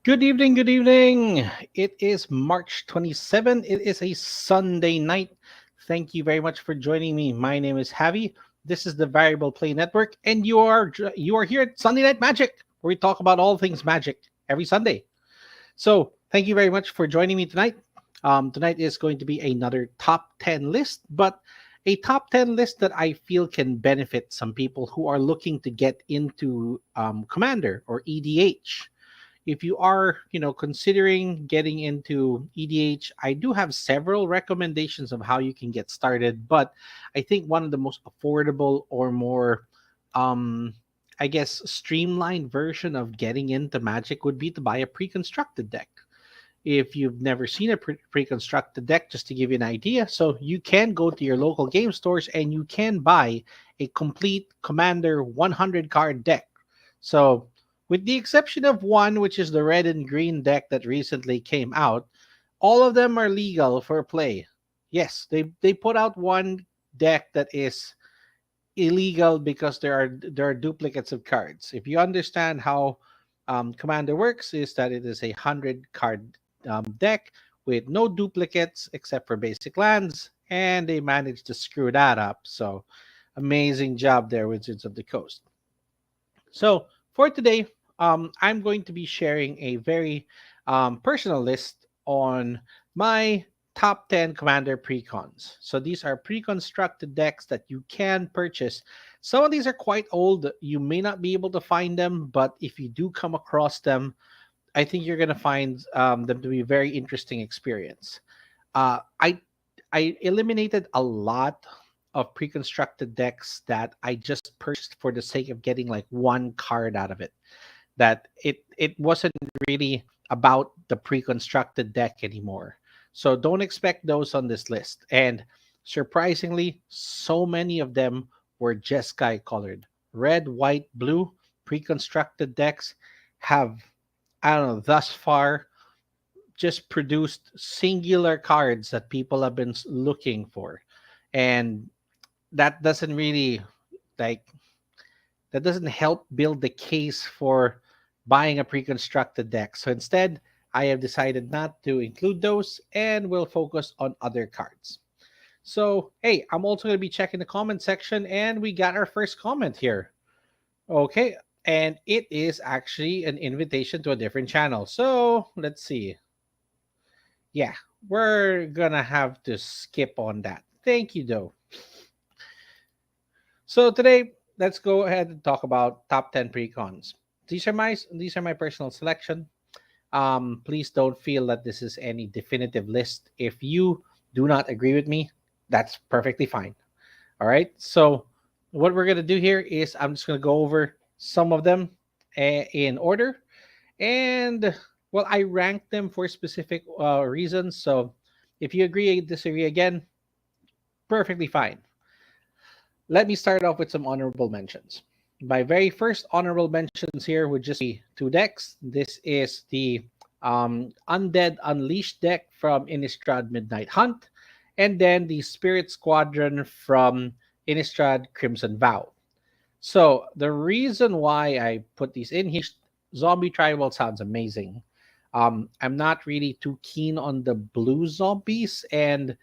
Good evening, good evening. It is March 27th. It is a Sunday night. Thank you very much for joining me. My name is Javi. This is the Variable Play Network, and you are here at Sunday Night Magic, where we talk about all things magic every Sunday. So thank you very much for joining me tonight. Tonight is going to be another top 10 list, but a top 10 list that I feel can benefit some people who are looking to get into Commander or EDH. If you are, considering getting into EDH, I do have several recommendations of how you can get started. But I think one of the most affordable or more, I guess, streamlined version of getting into Magic would be to buy a pre-constructed deck. If you've never seen a pre-constructed deck, just to give you an idea, so you can go to your local game stores and you can buy a complete Commander 100 card deck. So with the exception of one, which is the red and green deck that recently came out, all of them are legal for play. Yes, they put out one deck that is illegal because there are duplicates of cards. If you understand how Commander works, is that it is a 100 card deck with no duplicates except for basic lands, and they managed to screw that up. So amazing job there, Wizards of the Coast. So for today, I'm going to be sharing a very personal list on my top 10 Commander precons. So these are pre-constructed decks that you can purchase. Some of these are quite old. You may not be able to find them, but if you do come across them, I think you're going to find them to be a very interesting experience. Uh, I I eliminated a lot of pre-constructed decks that I just purchased for the sake of getting like one card out of it. That it wasn't really about the pre-constructed deck anymore. So don't expect those on this list. And surprisingly, so many of them were Jeskai colored. Red, white, blue pre-constructed decks have, I don't know, thus far just produced singular cards that people have been looking for. And that doesn't really like that doesn't help build the case for buying a pre-constructed deck. So instead, I have decided not to include those and will focus on other cards. So, hey, I'm also going to be checking the comment section, and we got our first comment here. Okay, and it is actually an invitation to a different channel. So, let's see. Yeah, we're going to have to skip on that. Thank you, though. So today, let's go ahead and talk about top 10 precons. These are my personal selection. Please don't feel that this is any definitive list. If you do not agree with me, that's perfectly fine. All right. So what we're gonna do here is I'm just gonna go over some of them in order, and well, I ranked them for specific reasons. So if you agree, disagree again, perfectly fine. Let me start off with some honorable mentions. My very first honorable mentions here would just be two decks. This is the Undead Unleashed deck from Innistrad Midnight Hunt, and then the Spirit Squadron from Innistrad Crimson Vow. So the reason why I put these in here, zombie tribal sounds amazing. I'm not really too keen on the blue zombies, and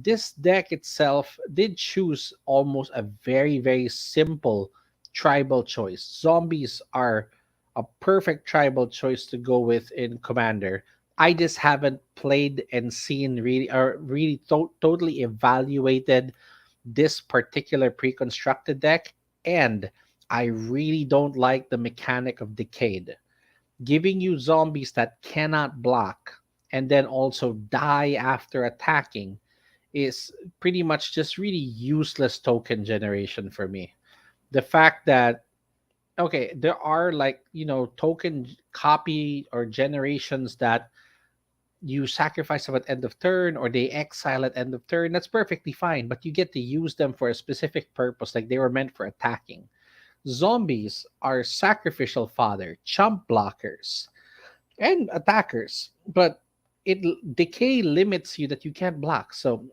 this deck itself did choose almost a very simple tribal choice. Zombies are a perfect tribal choice to go with in Commander. I just haven't played and seen really or really totally evaluated this particular pre-constructed deck, and I really don't like the mechanic of Decayed, giving you zombies that cannot block and then also die after attacking is pretty much just really useless token generation for me. The fact that, okay, there are, like, token copy or generations that you sacrifice them at end of turn or they exile at end of turn, that's perfectly fine, but you get to use them for a specific purpose, like they were meant for attacking. Zombies are sacrificial fodder, chump blockers, and attackers, but decay limits you that you can't block. So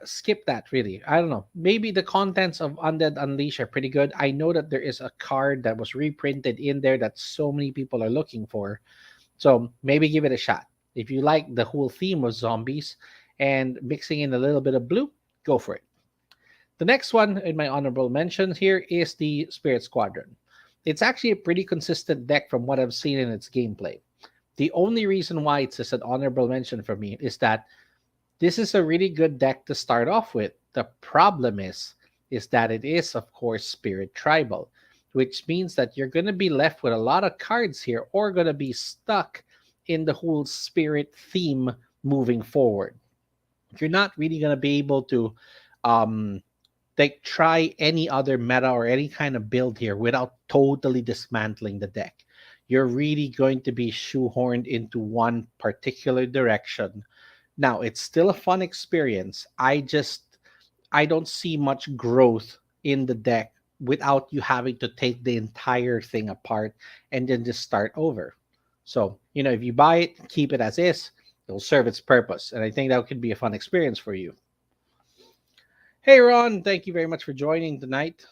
skip that, really. I don't know, maybe the contents of Undead Unleash are pretty good. I know that there is a card that was reprinted in there that so many people are looking for, so maybe give it a shot. If you like the whole theme of zombies and mixing in a little bit of blue, go for it. The next one in my honorable mentions here is the Spirit Squadron. It's actually a pretty consistent deck from what I've seen in its gameplay. The only reason why it's just an honorable mention for me is that this is a really good deck to start off with. The problem is that it is, of course, Spirit Tribal, which means that you're going to be left with a lot of cards here or going to be stuck in the whole Spirit theme moving forward. You're not really going to be able to um, try any other meta or any kind of build here without totally dismantling the deck. You're really going to be shoehorned into one particular direction. Now, it's still a fun experience. I don't see much growth in the deck without you having to take the entire thing apart and then just start over. So, if you buy it, keep it as is, it'll serve its purpose. And I think that could be a fun experience for you. Hey, Ron, thank you very much for joining tonight.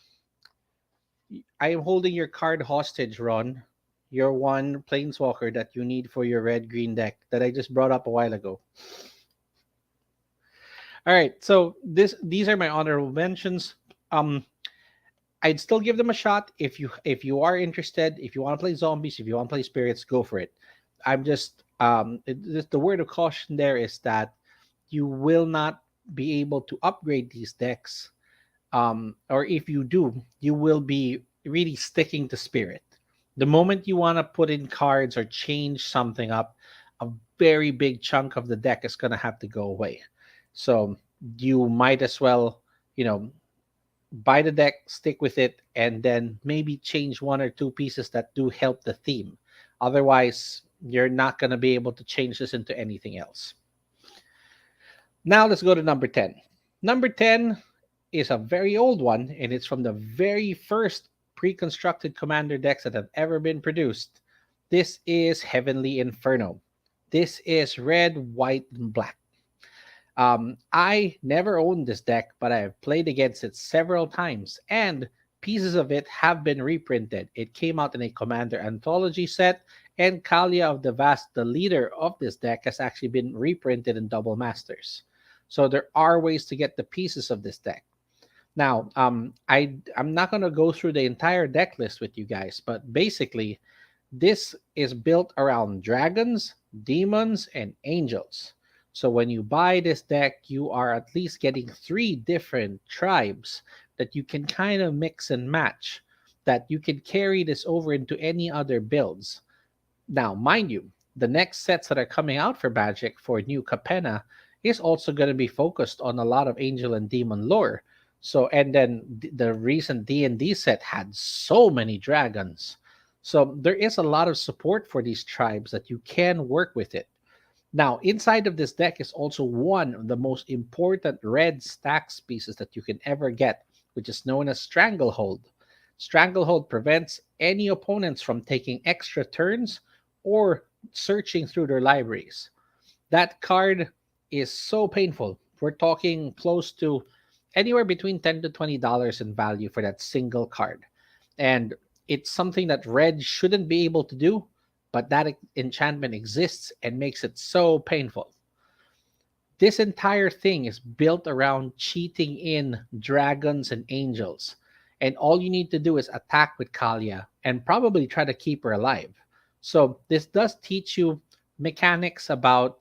I am holding your card hostage, Ron. Your one planeswalker that you need for your red green deck that I just brought up a while ago. All right, so these are my honorable mentions. I'd still give them a shot if you are interested. If you want to play zombies, if you want to play spirits, go for it. I'm just the word of caution there is that you will not be able to upgrade these decks, or if you do, you will be really sticking to spirit. The moment you want to put in cards or change something up, a very big chunk of the deck is going to have to go away. So you might as well, buy the deck, stick with it, and then maybe change one or two pieces that do help the theme. Otherwise, you're not going to be able to change this into anything else. Now let's go to number 10. Number 10 is a very old one, and it's from the very first pre-constructed commander decks that have ever been produced. This is Heavenly Inferno. This is red, white, and black. I never owned this deck, but I have played against it several times, and pieces of it have been reprinted. It came out in a Commander Anthology set, and Kalia of the Vast, the leader of this deck, has actually been reprinted in Double Masters. So there are ways to get the pieces of this deck. Now, I'm not going to go through the entire deck list with you guys, but basically, this is built around dragons, demons, and angels. So when you buy this deck, you are at least getting 3 different tribes that you can kind of mix and match, that you can carry this over into any other builds. Now, mind you, the next sets that are coming out for Magic for New Capenna is also going to be focused on a lot of angel and demon lore. So, and then the recent D&D set had so many dragons. So there is a lot of support for these tribes that you can work with it. Now, inside of this deck is also one of the most important red stacks pieces that you can ever get, which is known as Stranglehold. Stranglehold prevents any opponents from taking extra turns or searching through their libraries. That card is so painful we're talking close to anywhere between $10 to $20 in value for that single card. And it's something that red shouldn't be able to do, but that enchantment exists and makes it so painful. This entire thing is built around cheating in dragons and angels. And all you need to do is attack with Kalia and probably try to keep her alive. So this does teach you mechanics about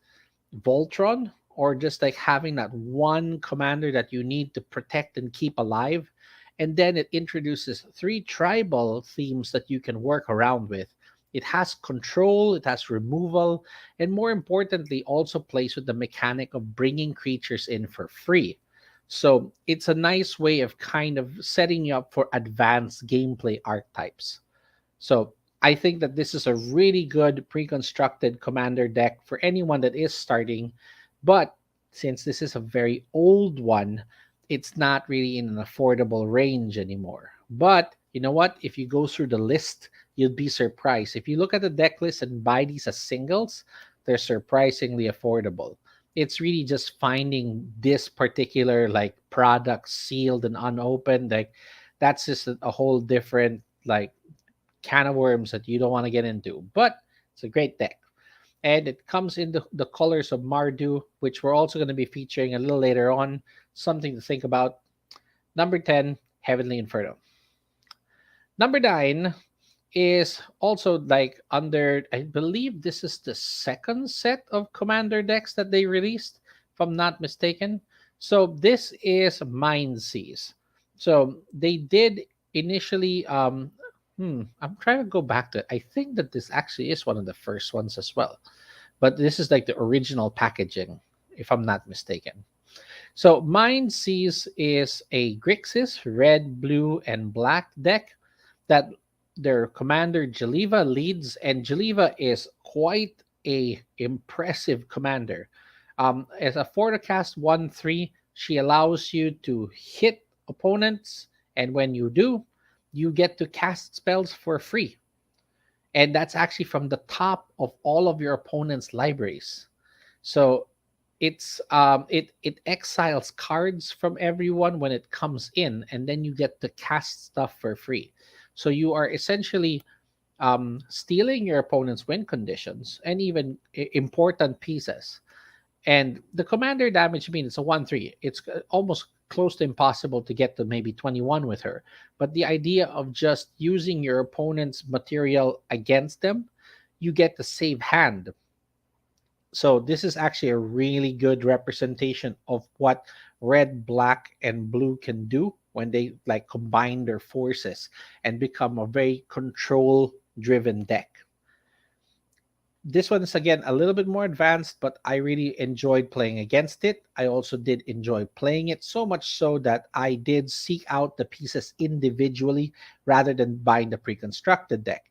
Voltron, or just like having that one commander that you need to protect and keep alive. And then it introduces three tribal themes that you can work around with. It has control, it has removal, and more importantly, also plays with the mechanic of bringing creatures in for free. So it's a nice way of kind of setting you up for advanced gameplay archetypes. So I think that this is a really good pre-constructed commander deck for anyone that is starting. But since this is a very old one, it's not really in an affordable range anymore. But you know what? If you go through the list, you'll be surprised. If you look at the deck list and buy these as singles, they're surprisingly affordable. It's really just finding this particular like product sealed and unopened. Like that's just a whole different like can of worms that you don't want to get into. But it's a great deck. And it comes in the colors of Mardu, which we're also going to be featuring a little later on. Something to think about. Number 10, Heavenly Inferno. Number 9 is also like under, I believe this is the second set of commander decks that they released, if I'm not mistaken. So this is Mind Seize. So they did initially, I'm trying to go back to it. I think that this actually is one of the first ones as well. But this is like the original packaging, if I'm not mistaken. So Mind Seize is a Grixis red, blue, and black deck that their commander Jaliva leads, and Jaliva is quite a impressive commander. As a 4 to cast 1/3, she allows you to hit opponents, and when you do, you get to cast spells for free. And that's actually from the top of all of your opponent's libraries. So it exiles cards from everyone when it comes in, and then you get to cast stuff for free. So you are essentially stealing your opponent's win conditions and even important pieces. And the commander damage means it's a 1/3. It's almost close to impossible to get to maybe 21 with her. But the idea of just using your opponent's material against them, you get the save hand. So this is actually a really good representation of what red, black, and blue can do when they like combine their forces and become a very control driven deck. This one is again a little bit more advanced, but I really enjoyed playing against it. I also did enjoy playing it, so much so that I did seek out the pieces individually rather than buying the pre-constructed deck,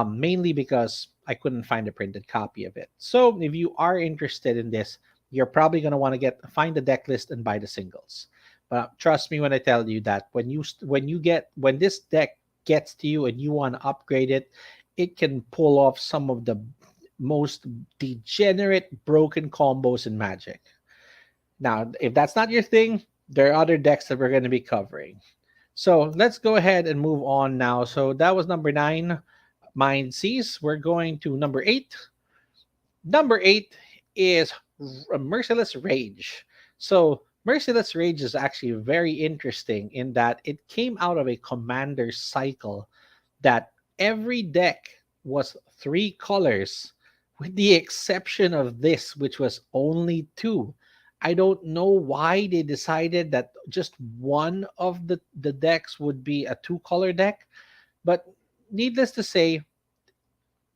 mainly because I couldn't find a printed copy of it. So if you are interested in this, you're probably going to want to find the deck list and buy the singles. But trust me when I tell you that when this deck gets to you and you want to upgrade it, it can pull off some of the most degenerate broken combos in Magic. Now, if that's not your thing, there are other decks that we're going to be covering. So let's go ahead and move on now. So that was number 9, Mind Seize. We're going to number 8. Number 8 is Merciless Rage. So Merciless Rage is actually very interesting in that it came out of a commander cycle that every deck was 3 colors, with the exception of this, which was only 2. I don't know why they decided that just one of the decks would be a 2-color deck, but needless to say,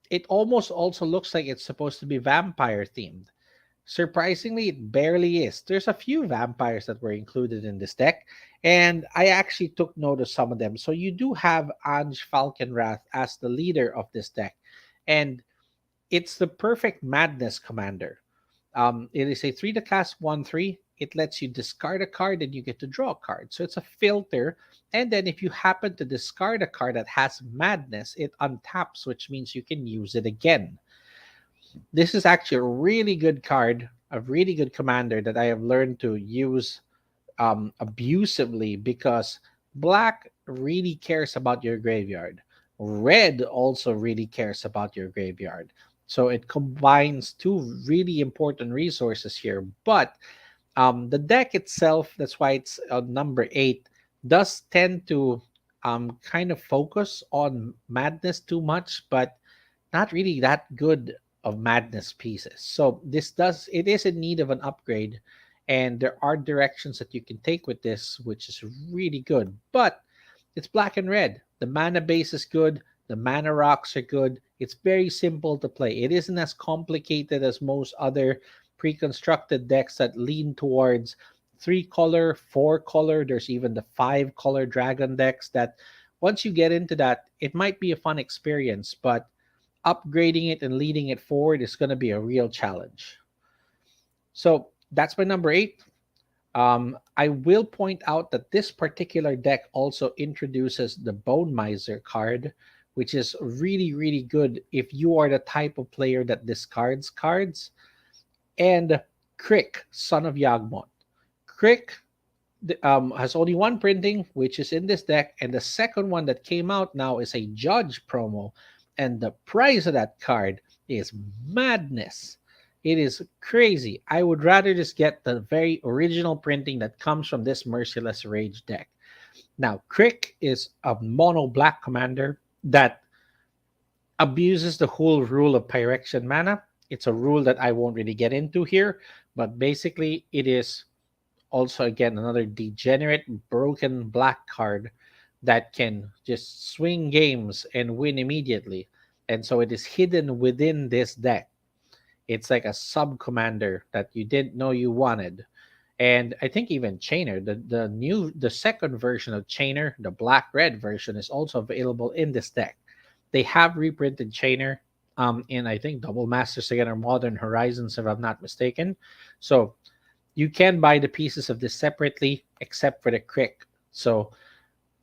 it almost also looks like it's supposed to be vampire themed. Surprisingly, it barely is. There's a few vampires that were included in this deck, and I actually took note of some of them. So you do have Anj Falconwrath as the leader of this deck, and it's the perfect madness commander. It is a 3 to cast 1/3. It lets you discard a card and you get to draw a card. So it's a filter. And then if you happen to discard a card that has madness, it untaps, which means you can use it again. This is actually a really good card a really good commander that I have learned to use abusively, because black really cares about your graveyard. Red also really cares about your graveyard. So it combines two really important resources here. But the deck itself, that's why it's number 8, does tend to kind of focus on madness too much, but not really that good of madness pieces. So it is in need of an upgrade, and there are directions that you can take with this, which is really good. But it's black and red. The mana base is good. The mana rocks are good. It's very simple to play. It isn't as complicated as most other pre-constructed decks that lean towards 3 color, 4 color. There's even the 5 color dragon decks that once you get into that, it might be a fun experience, but upgrading it and leading it forward is going to be a real challenge. So that's my number 8. I will point out that this particular deck also introduces the Bone Miser card, which is really, really good if you are the type of player that discards cards. And Crick, Son of Yagmoth. Crick has only one printing, which is in this deck, and the second one that came out now is a Judge promo, and the price of that card is madness. It is crazy. I would rather just get the very original printing that comes from this Merciless Rage deck. Now, Crick is a mono black commander that abuses the whole rule of Pyrexian mana. It's a rule that I won't really get into here, but basically it is also, again, another degenerate broken black card that can just swing games and win immediately. And so it is hidden within this deck. It's like a sub commander that you didn't know you wanted. And I think even Chainer, the second version of Chainer, the black red version, is also available in this deck. They have reprinted Chainer in, I think, Double Masters Again or Modern Horizons, if I'm not mistaken. So you can buy the pieces of this separately, except for the Crick. So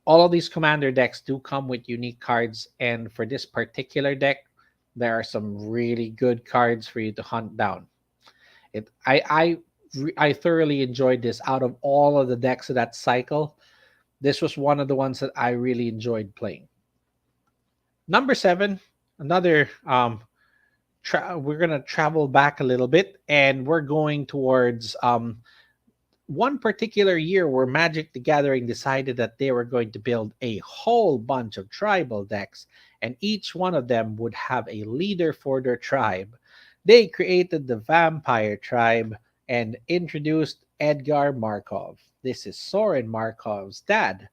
all of these commander decks do come with unique cards, and for this particular deck, there are some really good cards for you to hunt down. I thoroughly enjoyed this. Out of all of the decks of that cycle, this was one of the ones that I really enjoyed playing. Number 7, another we're gonna travel back a little bit, and we're going towards one particular year where Magic the Gathering decided that they were going to build a whole bunch of tribal decks, and each one of them would have a leader for their tribe. They created the Vampire Tribe and introduced Edgar Markov. This is Soren Markov's dad,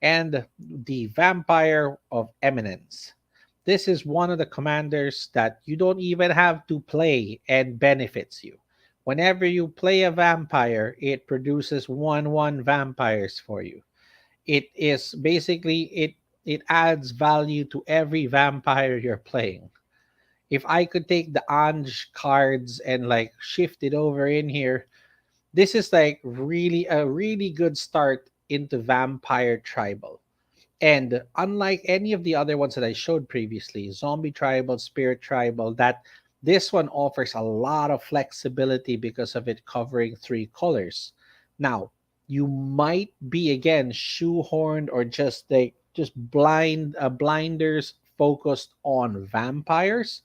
and the Vampire of Eminence. This is one of the commanders that you don't even have to play and benefits you. Whenever you play a vampire, it produces 1/1 vampires for you. It is basically it adds value to every vampire you're playing. If I could take the Anj cards and like shift it over in here, this is like really a really good start into vampire tribal. And unlike any of the other ones that I showed previously, zombie tribal, spirit tribal, that this one offers a lot of flexibility because of it covering 3 colors. Now, you might be again shoehorned or just blinders focused on vampires,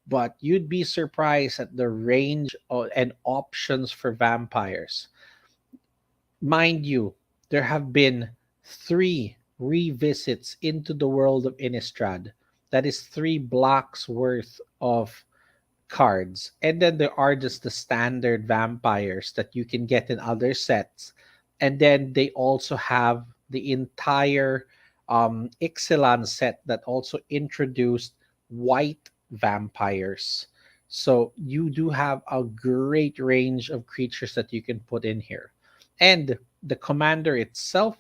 but you'd be surprised at the range and options for vampires. Mind you, there have been 3 revisits into the world of Innistrad. That is 3 blocks worth of cards. And then there are just the standard vampires that you can get in other sets. And then they also have the entire Ixalan set that also introduced white vampires. So you do have a great range of creatures that you can put in here. And the commander itself,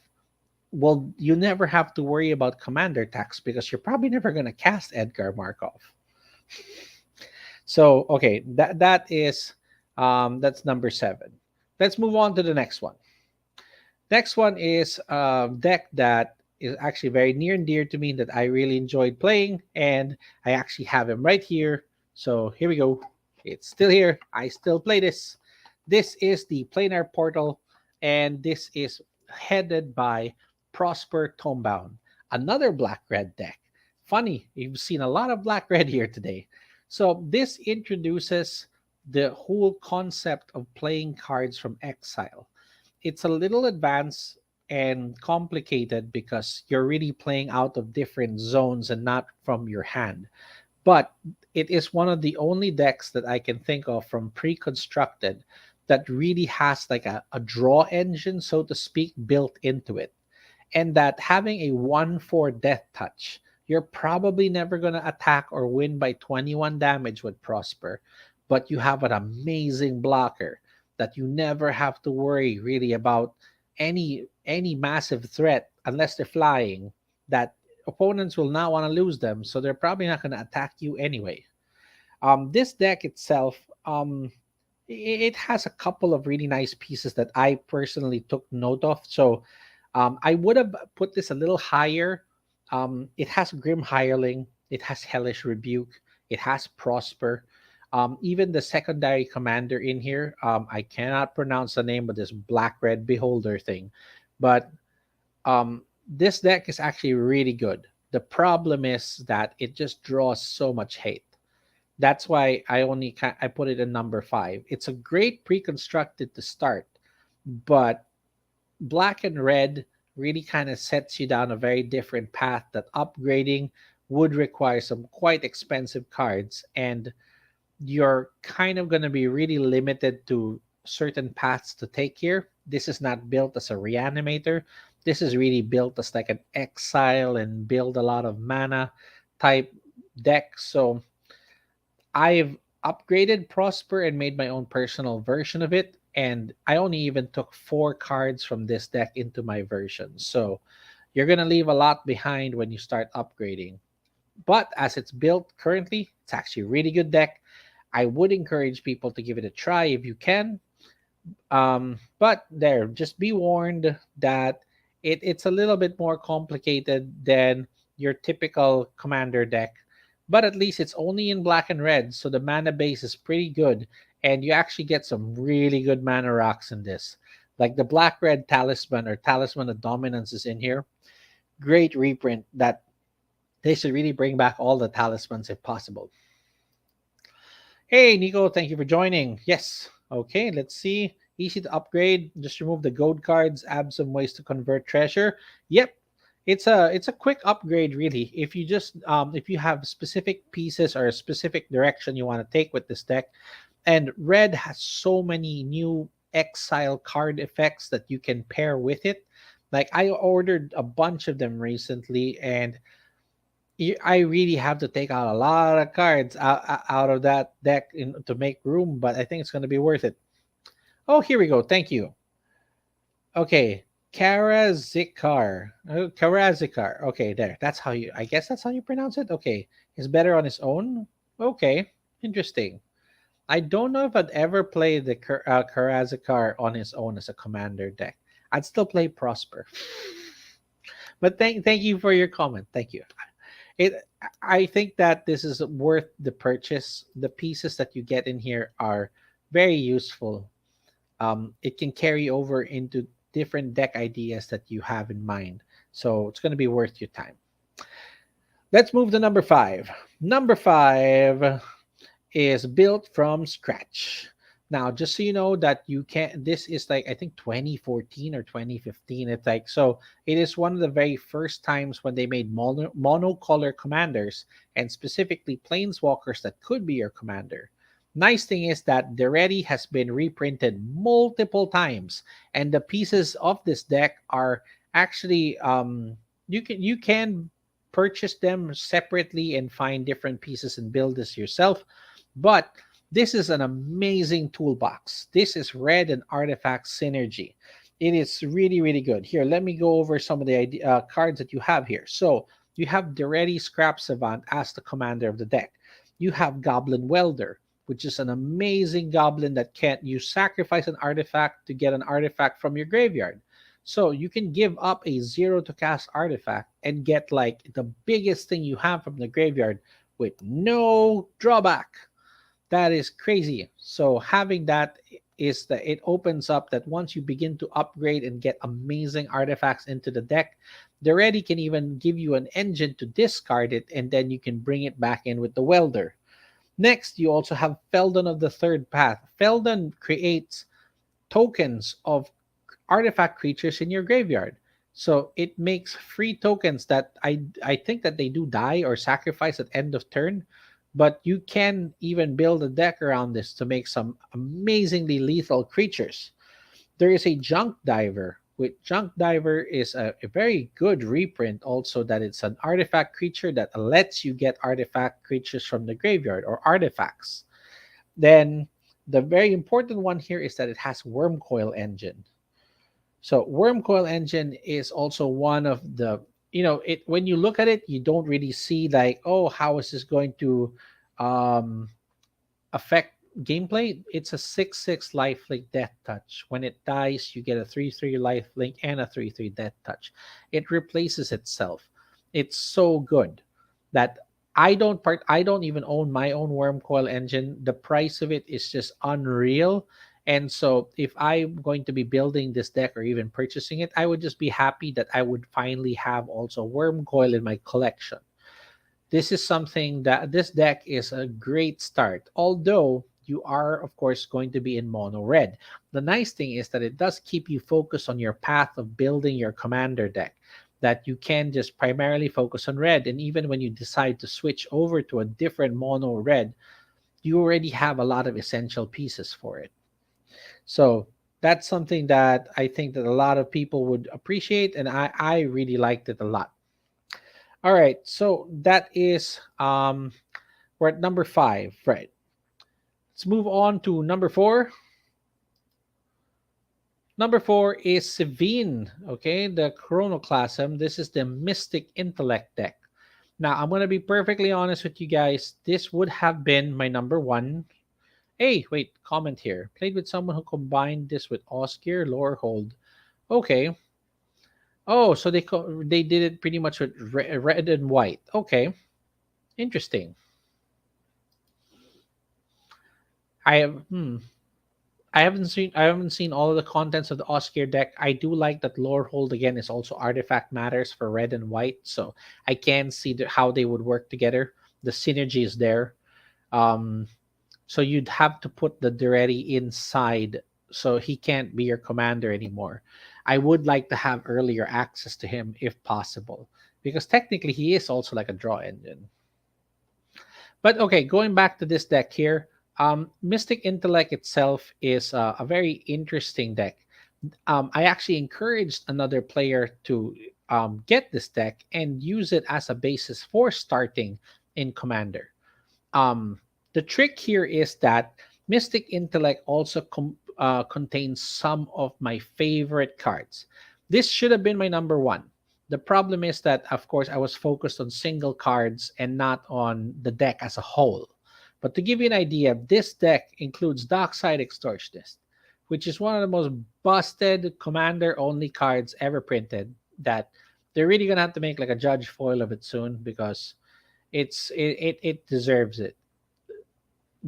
well, you never have to worry about commander tax because you're probably never going to cast Edgar Markov. So okay, that's number 7. Let's move on to the next one. Next one is a deck that is actually very near and dear to me that I really enjoyed playing, and I actually have him right here. So here we go. It's still here. I still play this. This is the Planar Portal, and this is headed by Prosper Combown, another black red deck. Funny, you've seen a lot of black red here today. So, this introduces the whole concept of playing cards from exile. It's a little advanced and complicated because you're really playing out of different zones and not from your hand. But it is one of the only decks that I can think of from pre-constructed that really has like a draw engine, so to speak, built into it. And that having a 1/4 death touch, you're probably never going to attack or win by 21 damage with Prosper, but you have an amazing blocker that you never have to worry really about any massive threat unless they're flying, that opponents will not want to lose them, so they're probably not going to attack you anyway. This deck itself, it has a couple of really nice pieces that I personally took note of. So I would have put this a little higher. It has Grim Hireling, it has Hellish Rebuke, it has Prosper. Even the secondary commander in here, I cannot pronounce the name of this black red beholder thing, but this deck is actually really good. The problem is that it just draws so much hate. That's why I put it in number 5. It's a great pre-constructed to start, but black and red really kind of sets you down a very different path that upgrading would require some quite expensive cards, and you're kind of going to be really limited to certain paths to take here. This is not built as a reanimator. This is really built as like an exile and build a lot of mana type deck. So I've upgraded Prosper and made my own personal version of it. And I only even took 4 cards from this deck into my version. So you're going to leave a lot behind when you start upgrading. But as it's built currently, it's actually a really good deck. I would encourage people to give it a try if you can. But there, just be warned that it's a little bit more complicated than your typical commander deck. But at least it's only in black and red, so the mana base is pretty good, and you actually get some really good mana rocks in this. Like the black red talisman or talisman of dominance is in here. Great reprint that they should really bring back all the talismans if possible. Hey, Nico, thank you for joining. Yes. Okay, let's see. Easy to upgrade. Just remove the gold cards, add some ways to convert treasure. Yep. It's a quick upgrade really. If you just if you have specific pieces or a specific direction you want to take with this deck, and red has so many new exile card effects that you can pair with it. Like I ordered a bunch of them recently, and I really have to take out a lot of cards out of that deck to make room, but I think it's going to be worth it. Oh, here we go. Thank you. Okay, Karazikar. Oh, Karazikar. Okay, there. That's how you. I guess that's how you pronounce it. Okay, he's better on his own. Okay, interesting. I don't know if I'd ever play the Karazikar on his own as a commander deck. I'd still play Prosper. But thank you for your comment. Thank you. It I think that this is worth the purchase. The pieces that you get in here are very useful. It can carry over into different deck ideas that you have in mind, so it's going to be worth your time. Let's move to number 5. Number 5 is built from scratch. Now, just so you know that you can, this is like I think 2014 or 2015. It's like so. It is one of the very first times when they made monocolor commanders, and specifically planeswalkers that could be your commander. Nice thing is that the ready has been reprinted multiple times, and the pieces of this deck are actually you can purchase them separately and find different pieces and build this yourself. But this is an amazing toolbox. This is red and artifact synergy. It is really, really good. Here, let me go over some of the cards that you have here. So you have the Ready Scrap Savant as the commander of the deck. You have Goblin Welder, which is an amazing goblin that can't you sacrifice an artifact to get an artifact from your graveyard. So you can give up a 0 to cast artifact and get like the biggest thing you have from the graveyard with no drawback. That is crazy. So having that is that it opens up that once you begin to upgrade and get amazing artifacts into the deck, the ready can even give you an engine to discard it, and then you can bring it back in with the welder. Next, you also have Feldon of the Third Path. Feldon creates tokens of artifact creatures in your graveyard. So it makes free tokens that I think that they do die or sacrifice at end of turn, but you can even build a deck around this to make some amazingly lethal creatures. There is a Junk Diver. With Junk Diver is a very good reprint also, that it's an artifact creature that lets you get artifact creatures from the graveyard or artifacts. Then the very important one here is that it has Worm Coil Engine. So Worm Coil Engine is also one of the, it when you look at it, you don't really see like, oh, how is this going to um affect gameplay. It's a 6/6 lifelink death touch. When it dies, you get a 3/3 lifelink and a 3/3 death touch. It replaces itself. It's so good that I don't even own my own Worm Coil Engine. The price of it is just unreal. And so if I'm going to be building this deck or even purchasing it, I would just be happy that I would finally have also Worm Coil in my collection. This is something that this deck is a great start, although you are of course going to be in mono red. The nice thing is that it does keep you focused on your path of building your commander deck, that you can just primarily focus on red, and even when you decide to switch over to a different mono red, you already have a lot of essential pieces for it. So that's something that I think that a lot of people would appreciate, and I really liked it a lot. All right, so that is we're at number 5, right? Let's move on to number 4. Number 4 is Savine, okay, the Chronoclasm. This is the Mystic Intellect deck. Now, I'm going to be perfectly honest with you guys. This would have been my number 1. Hey, wait, comment here. Played with someone who combined this with Osgear, Lore Hold. Okay. Oh, so they did it pretty much with red and white. Okay, interesting. I have I haven't seen all of the contents of the Oscar deck. I do like that Lore Hold again is also artifact matters for red and white, so I can see how they would work together. The synergy is there. Um, so you'd have to put the Duretti inside, so he can't be your commander anymore. I would like to have earlier access to him if possible, because technically he is also like a draw engine. But okay, going back to this deck here, Mystic Intellect itself is a very interesting deck. I actually encouraged another player to get this deck and use it as a basis for starting in Commander. Um, the trick here is that Mystic Intellect also contains some of my favorite cards. This should have been my number 1. The problem is that, of course, I was focused on single cards and not on the deck as a whole. But to give you an idea, this deck includes Dockside Extortionist, which is one of the most busted commander-only cards ever printed. That they're really gonna have to make like a judge foil of it soon, because it deserves it.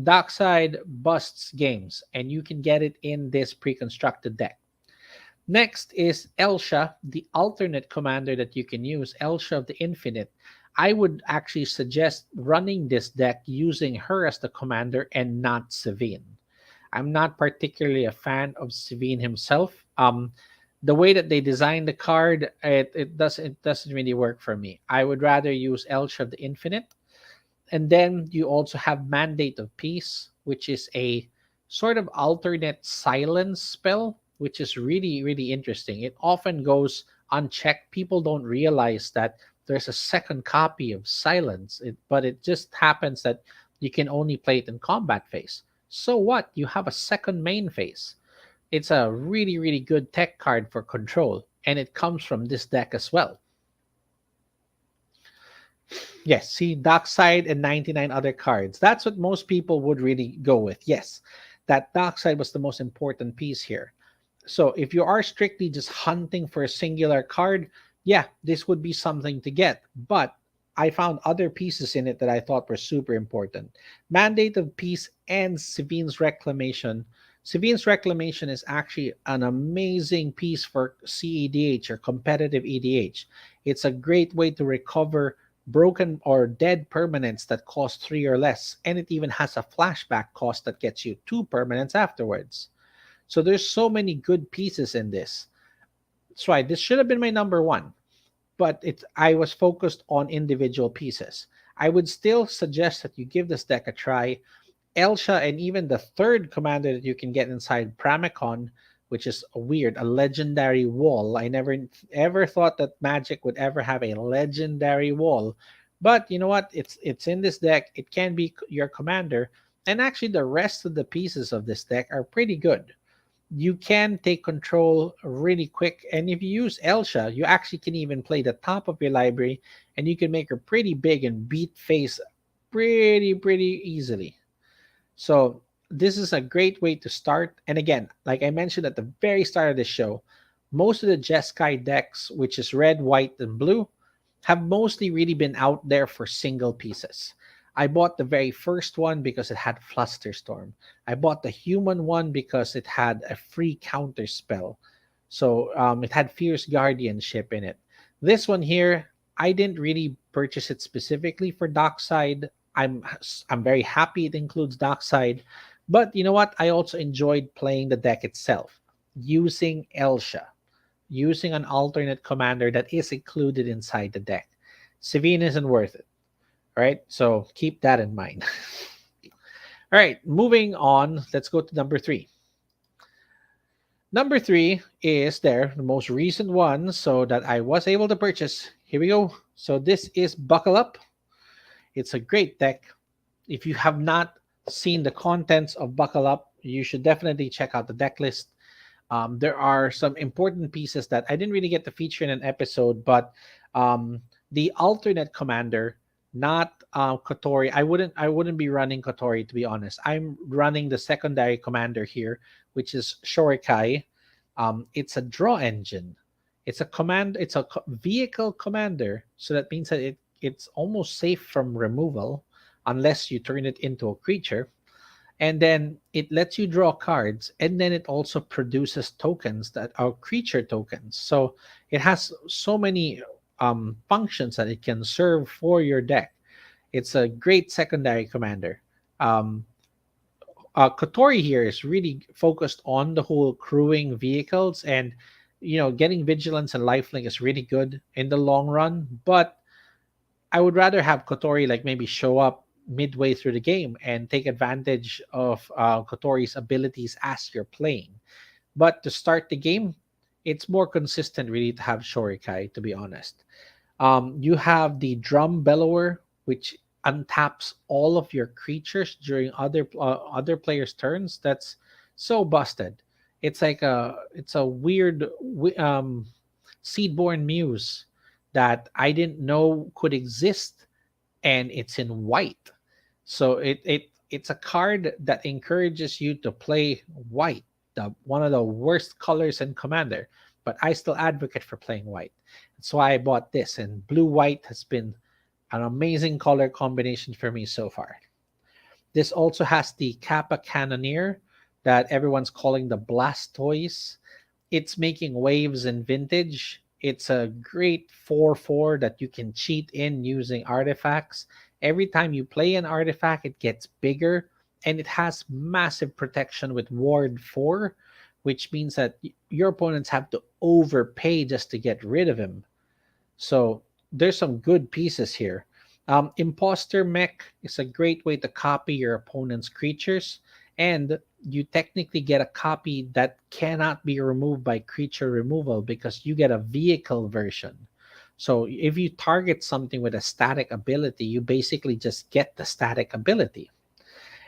Dockside busts games, and you can get it in this pre-constructed deck. Next is Elsha, the alternate commander that you can use, Elsha of the Infinite. I would actually suggest running this deck using her as the commander and not Savine. I'm not particularly a fan of Savine himself. The way that they designed the card, it doesn't really work for me. I would rather use Elsha of the Infinite. And then you also have Mandate of Peace, which is a sort of alternate silence spell, which is really, really interesting. It often goes unchecked. People don't realize that there's a second copy of silence, but it just happens that you can only play it in combat phase. So what? You have a second main phase. It's a really, really good tech card for control, and it comes from this deck as well. Yes, see, Dockside and 99 other cards. That's what most people would really go with. Yes, that Dockside was the most important piece here. So if you are strictly just hunting for a singular card, yeah, this would be something to get. But I found other pieces in it that I thought were super important. Mandate of Peace and Savine's Reclamation Savine's Reclamation is actually an amazing piece for CEDH or competitive EDH. It's a great way to recover broken or dead permanents that cost 3 or less, and it even has a flashback cost that gets you 2 permanents afterwards. So there's so many good pieces in this. That's why this should have been my number one, but I was focused on individual pieces. I would still suggest that you give this deck a try. Elsha and even the third commander that you can get inside Pramicon, which is a legendary wall. I never ever thought that Magic would ever have a legendary wall, but you know what? It's in this deck. It can be your commander, and actually the rest of the pieces of this deck are pretty good. You can take control really quick, and if you use Elsha, you actually can even play the top of your library, and you can make her pretty big and beat face pretty easily. So this is a great way to start. And again, like I mentioned at the very start of the show, most of the Jeskai decks, which is red, white, and blue, have mostly really been out there for single pieces. I bought the very first one because it had Flusterstorm. I bought the human one because it had a free counter spell. So it had Fierce Guardianship in it. This one here, I didn't really purchase it specifically for Dockside. I'm I'm very happy it includes Dockside, but you know what? I also enjoyed playing the deck itself, using Elsha, using an alternate commander that is included inside the deck. Savine isn't worth it, right? So keep that in mind. All right, moving on. Let's go to number three. Number three is the most recent one, so that I was able to purchase. Here we go. So this is Buckle Up. It's a great deck. If you have not seen the contents of Buckle Up, you should definitely check out the deck list. There are some important pieces that I didn't really get to feature in an episode, but the alternate commander, not Kotori. I wouldn't be running Kotori, to be honest. I'm running the secondary commander here, which is Shorikai. It's a draw engine. It's a command. It's a vehicle commander, so that means that it's almost safe from removal unless you turn it into a creature. And then it lets you draw cards, and then it also produces tokens that are creature tokens. So it has so many functions that it can serve for your deck. It's a great secondary commander. Um, Kotori here is really focused on the whole crewing vehicles, and getting vigilance and lifelink is really good in the long run. But I would rather have Kotori like maybe show up midway through the game and take advantage of Kotori's abilities as you're playing. But to start the game, it's more consistent really to have Shorikai, to be honest. You have the Drum Bellower, which untaps all of your creatures during other players' turns. That's so busted. It's a weird Seedborn Muse that I didn't know could exist, and it's in white. So it's a card that encourages you to play white, one of the worst colors in Commander. But I still advocate for playing white. That's why I bought this, and blue white has been an amazing color combination for me so far. This also has the Kappa Cannoneer that everyone's calling the Blastoise. It's making waves in Vintage. It's a great 4/4 that you can cheat in using artifacts. Every time you play an artifact, it gets bigger, and it has massive protection with Ward 4, which means that your opponents have to overpay just to get rid of him. So there's some good pieces here. Imposter Mech is a great way to copy your opponent's creatures, and you technically get a copy that cannot be removed by creature removal because you get a vehicle version. So if you target something with a static ability, you basically just get the static ability.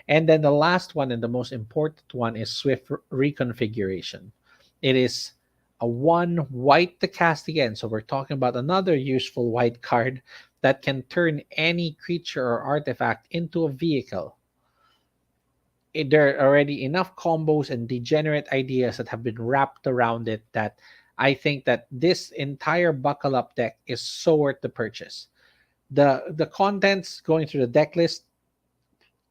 And then the last one and the most important one is Swift Reconfiguration. It is a one white to cast again. So we're talking about another useful white card that can turn any creature or artifact into a vehicle. There are already enough combos and degenerate ideas that have been wrapped around it that I think that this entire Buckle Up deck is so worth the purchase. The contents going through the deck list,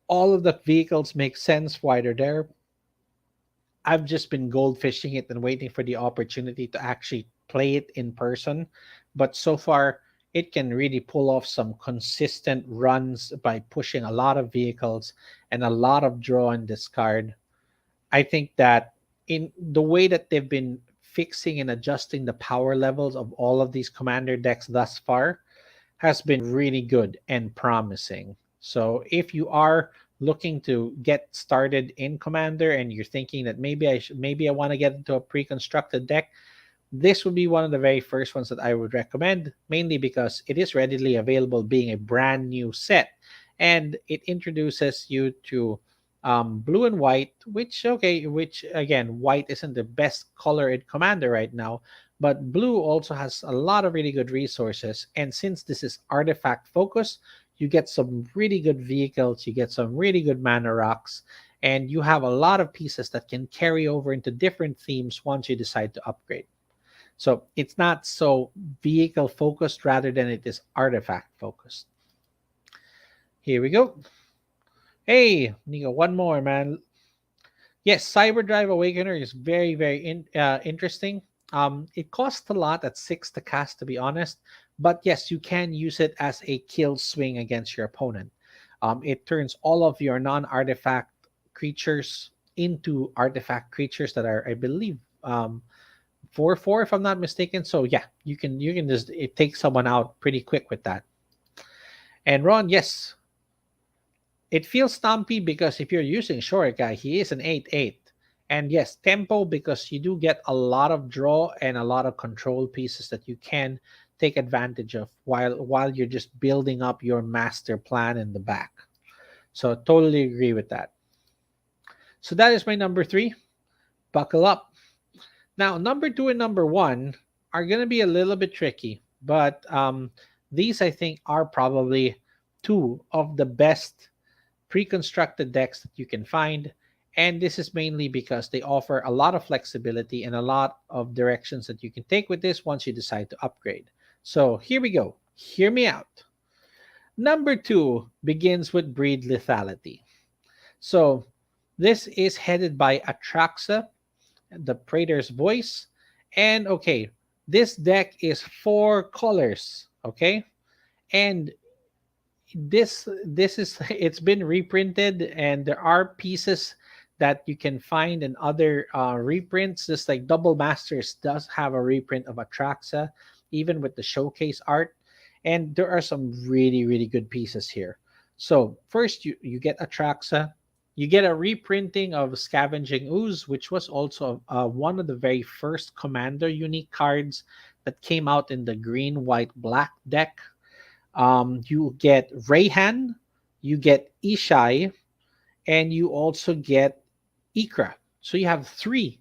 all of the vehicles make sense why they're there. I've just been goldfishing it and waiting for the opportunity to actually play it in person. But so far, it can really pull off some consistent runs by pushing a lot of vehicles and a lot of draw and discard. I think that in the way that they've been fixing and adjusting the power levels of all of these commander decks thus far has been really good and promising. So if you are looking to get started in commander and you're thinking that maybe I want to get into a pre-constructed deck, this would be one of the very first ones that I would recommend, mainly because it is readily available, being a brand new set, and it introduces you to blue and white. Which again, white isn't the best color in Commander right now, but blue also has a lot of really good resources. And since this is artifact focused, you get some really good vehicles, you get some really good mana rocks, and you have a lot of pieces that can carry over into different themes once you decide to upgrade. So it's not so vehicle focused rather than it is artifact focused. Here we go. Hey, Nico, one more, man. Yes, Cyberdrive Awakener is very interesting. It costs a lot at 6 to cast, to be honest. But yes, you can use it as a kill swing against your opponent. It turns all of your non-artifact creatures into artifact creatures that are, I believe, 4/4 if I'm not mistaken. So yeah, you can just it take someone out pretty quick with that. And Ron, yes, it feels stumpy because if you're using short guy, he is an 8/8. And yes, tempo because you do get a lot of draw and a lot of control pieces that you can take advantage of while you're just building up your master plan in the back. So totally agree with that. So that is my number 3. Buckle up. Now, number 2 and number 1 are going to be a little bit tricky, but these I think are probably two of the best pre-constructed decks that you can find. And this is mainly because they offer a lot of flexibility and a lot of directions that you can take with this once you decide to upgrade. So here we go. Hear me out. Number 2 begins with Breedlethality. So this is headed by Atraxa, the Praetor's Voice. And okay, this deck is 4 colors, okay? And this is it's been reprinted, and there are pieces that you can find in other reprints. Just like Double Masters does have a reprint of Atraxa, even with the showcase art. And there are some really good pieces here. So first you get Atraxa. You get a reprinting of Scavenging Ooze, which was also one of the very first Commander unique cards that came out in the green, white, black deck. You get Rayhan, you get Ishai, and you also get Ikra. So you have 3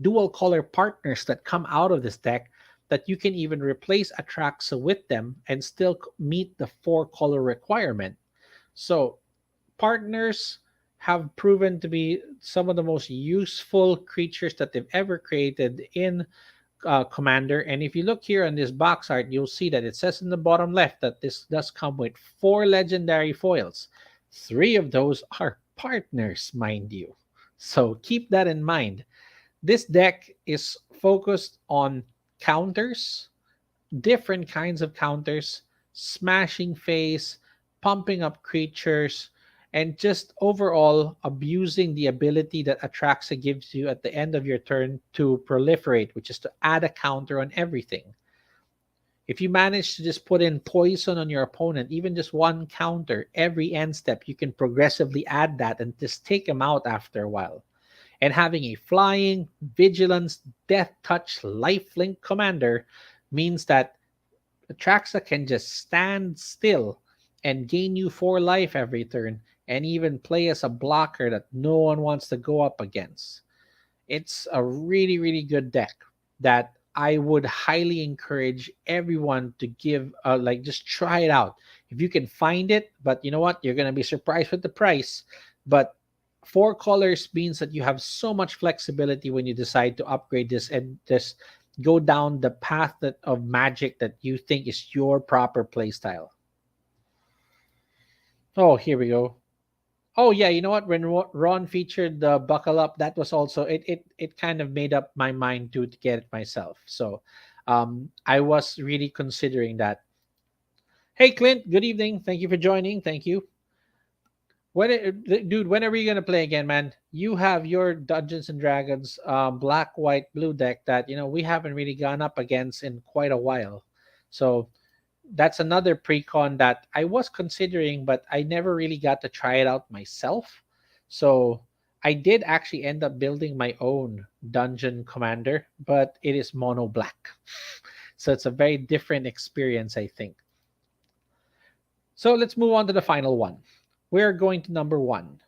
dual color partners that come out of this deck that you can even replace Atraxa with them and still meet the 4 color requirement. So partners have proven to be some of the most useful creatures that they've ever created in Commander. And if you look here on this box art, you'll see that it says in the bottom left that this does come with 4 legendary foils. 3 of those are partners, mind you. So keep that in mind. This deck is focused on counters, different kinds of counters, smashing face, pumping up creatures, and just overall abusing the ability that Atraxa gives you at the end of your turn to proliferate, which is to add a counter on everything. If you manage to just put in poison on your opponent, even just 1 counter every end step, you can progressively add that and just take them out after a while. And having a flying, vigilance, death touch, lifelink commander means that Atraxa can just stand still and gain you 4 life every turn, and even play as a blocker that no one wants to go up against. It's a really good deck that I would highly encourage everyone to give just try it out if you can find it. But you know what, you're going to be surprised with the price. But 4 colors means that you have so much flexibility when you decide to upgrade this and just go down the path of Magic that you think is your proper playstyle. Oh, here we go. Oh yeah, you know what? When Ron featured the buckle up, that was also it kind of made up my mind to get it myself. So I was really considering that. Hey Clint, good evening. Thank you for joining. Thank you. Dude, when are we gonna play again, man? You have your Dungeons and Dragons black, white, blue deck that we haven't really gone up against in quite a while. So that's another precon that I was considering, but I never really got to try it out myself. So I did actually end up building my own dungeon commander, but it is mono black. So it's a very different experience, I think. So let's move on to the final one. We're going to number one.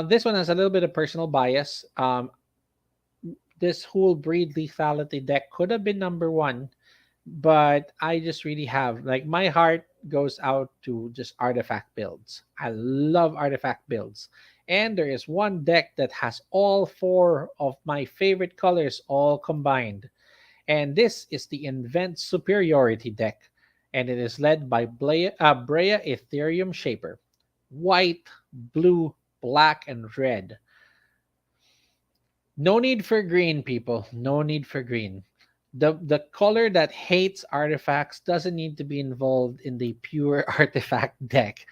This one has a little bit of personal bias. This whole breed lethality deck could have been number one, but I just really have like my heart goes out to just artifact builds. I love artifact builds. And there is one deck that has all four of my favorite colors all combined. And this is the Invent Superiority deck. And it is led by Brea Ethereum Shaper. White, blue, black, and red. No need for green, people. No need for green. The color that hates artifacts doesn't need to be involved in the pure artifact deck.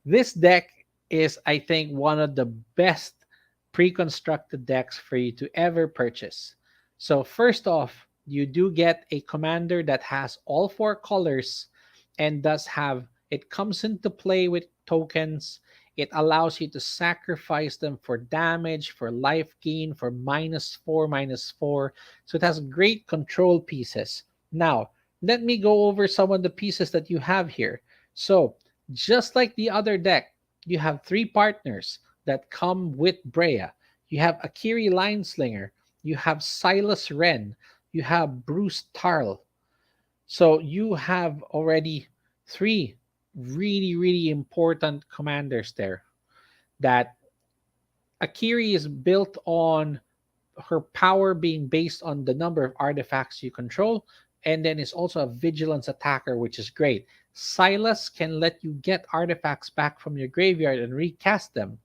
This deck is, I think, one of the best pre-constructed decks for you to ever purchase. So first off, you do get a commander that has all four colors and does have it comes into play with tokens. It allows you to sacrifice them for damage, for life gain, for -4, -4. So it has great control pieces. Now, let me go over some of the pieces that you have here. So, just like the other deck, you have three partners that come with Brea. You have Akiri Lineslinger, you have Silas Wren, you have Bruce Tarl. So you have already three really, really important commanders there. That Akiri is built on her power being based on the number of artifacts you control, and then is also a vigilance attacker, which is great. Silas can let you get artifacts back from your graveyard and recast them.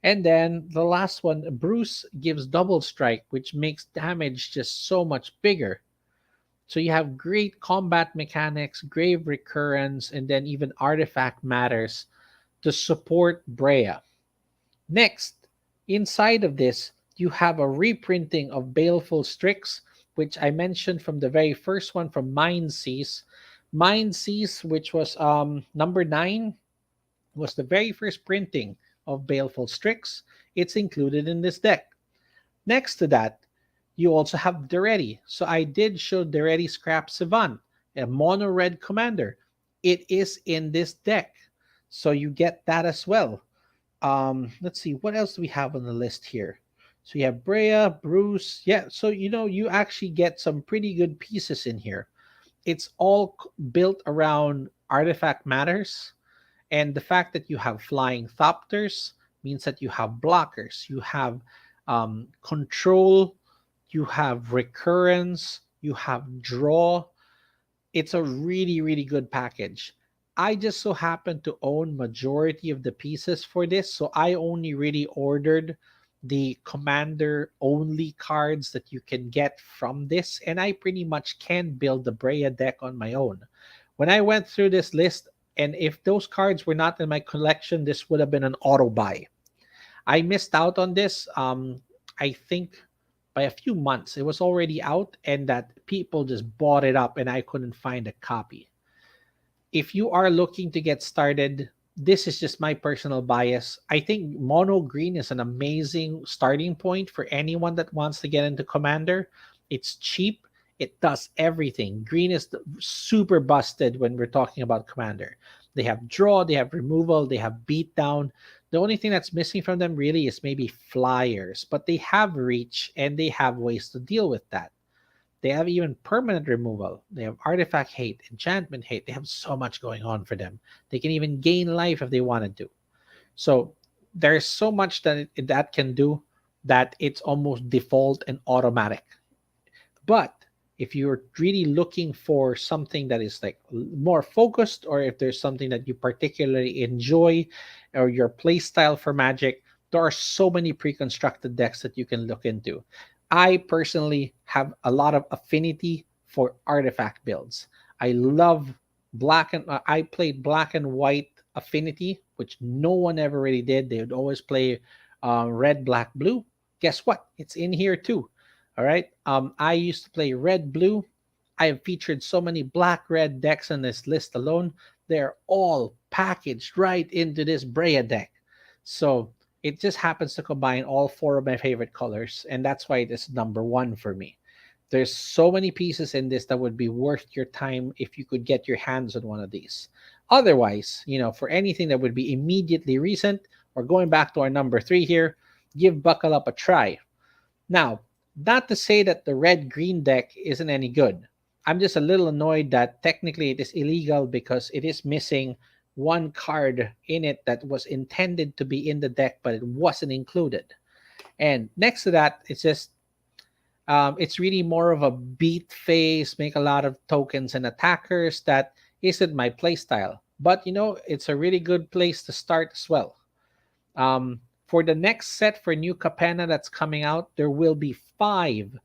And then the last one, Bruce gives double strike, which makes damage just so much bigger. So you have great combat mechanics, grave recurrence, and then even artifact matters to support Brea. Next, inside of this, you have a reprinting of Baleful Strix, which I mentioned from the very first one from Mind Seas. Mind Seas, which was number 9, was the very first printing of Baleful Strix. It's included in this deck. Next to that, you also have Duretti. So I did show Duretti Scrap Savant, a mono red commander. It is in this deck. So you get that as well. Let's see, what else do we have on the list here? So you have Brea, Bruce. Yeah, so you actually get some pretty good pieces in here. It's all built around artifact matters. And the fact that you have flying thopters means that you have blockers, you have control, you have recurrence, you have draw. It's a really, really good package. I just so happen to own majority of the pieces for this, so I only really ordered the commander only cards that you can get from this, and I pretty much can build the Brea deck on my own. When I went through this list, and if those cards were not in my collection, this would have been an auto buy. I missed out on this. I think by a few months. It was already out, and that people just bought it up, and I couldn't find a copy. If you are looking to get started, this is just my personal bias. I think mono green is an amazing starting point for anyone that wants to get into Commander. It's cheap. It does everything. Green is super busted when we're talking about Commander. They have draw, they have removal, they have beatdown. The only thing that's missing from them really is maybe flyers, but they have reach and they have ways to deal with that. They have even permanent removal. They have artifact hate, enchantment hate. They have so much going on for them. They can even gain life if they wanted to. So there's so much that can do that it's almost default and automatic. But if you're really looking for something that is like more focused, or if there's something that you particularly enjoy, or your play style for Magic, there are so many pre-constructed decks that you can look into. I personally have a lot of affinity for artifact builds. I love I played black and white affinity, which no one ever really did. They would always play red, black, blue. Guess what? It's in here too. All right. I used to play red, blue. I have featured so many black, red decks on this list alone. They're all packaged right into this Brea deck. So it just happens to combine all four of my favorite colors, and that's why it is number one for me. There's so many pieces in this that would be worth your time if you could get your hands on one of these. Otherwise, for anything that would be immediately recent, or going back to our number three here, give Buckle Up a try. Now, not to say that the red green deck isn't any good. I'm just a little annoyed that technically it is illegal because it is missing one card in it that was intended to be in the deck, but it wasn't included. And next to that, it's really more of a beat phase, make a lot of tokens and attackers that isn't my playstyle. But it's a really good place to start as well. For the next set for new Capenna that's coming out, there will be 5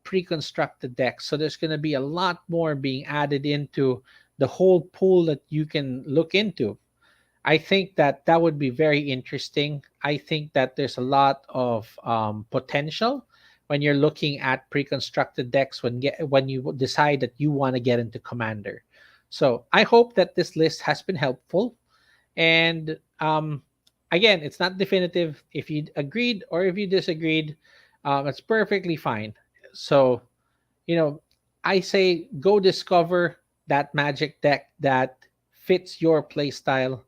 pre-constructed decks. So there's going to be a lot more being added into the whole pool that you can look into. I think that that would be very interesting. I think that there's a lot of potential when you're looking at pre-constructed decks when you decide that you want to get into Commander. So I hope that this list has been helpful. And again, it's not definitive. If you agreed or if you disagreed, it's perfectly fine. So, I say go discover that Magic deck that fits your play style.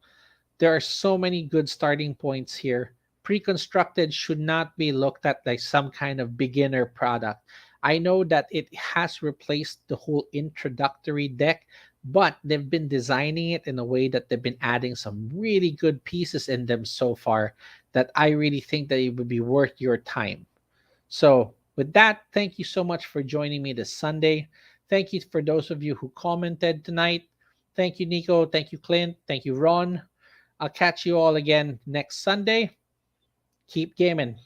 There are so many good starting points here. Pre-constructed should not be looked at like some kind of beginner product. I know that it has replaced the whole introductory deck, but they've been designing it in a way that they've been adding some really good pieces in them so far that I really think that it would be worth your time. So, with that, thank you so much for joining me this Sunday. Thank you for those of you who commented tonight. Thank you, Nico. Thank you, Clint. Thank you, Ron. I'll catch you all again next Sunday. Keep gaming.